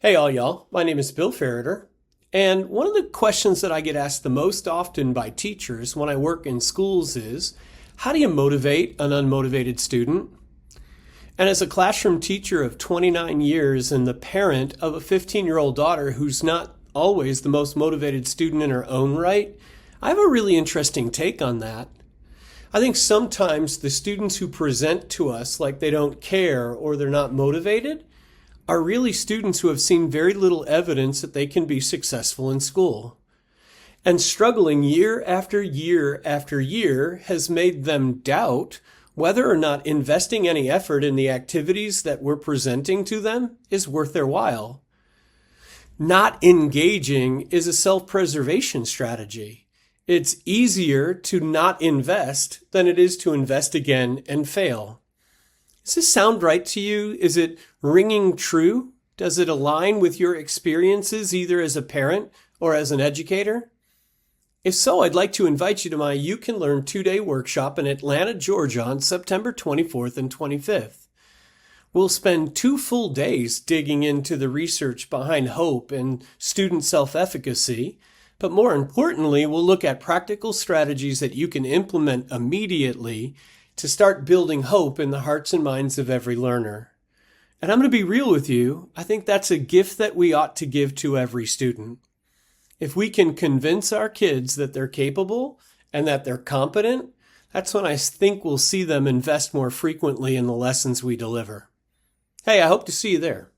Hey all y'all, my name is Bill Ferreter, and one of the questions that I get asked the most often by teachers when I work in schools is, how do you motivate an unmotivated student? And as a classroom teacher of 29 years and the parent of a 15-year-old daughter who's not always the most motivated student in her own right, I have a really interesting take on that. I think sometimes the students who present to us like they don't care or they're not motivated are really students who have seen very little evidence that they can be successful in school. And struggling year after year after year has made them doubt whether or not investing any effort in the activities that we're presenting to them is worth their while. Not engaging is a self-preservation strategy. It's easier to not invest than it is to invest again and fail. Does this sound right to you? Is it ringing true? Does it align with your experiences either as a parent or as an educator? If so, I'd like to invite you to my You Can Learn 2-day workshop in Atlanta, Georgia on September 24th and 25th. We'll spend 2 full days digging into the research behind hope and student self-efficacy, but more importantly, we'll look at practical strategies that you can implement immediately to start building hope in the hearts and minds of every learner. And I'm going to be real with you. I think that's a gift that we ought to give to every student. If we can convince our kids that they're capable and that they're competent, that's when I think we'll see them invest more frequently in the lessons we deliver. Hey, I hope to see you there.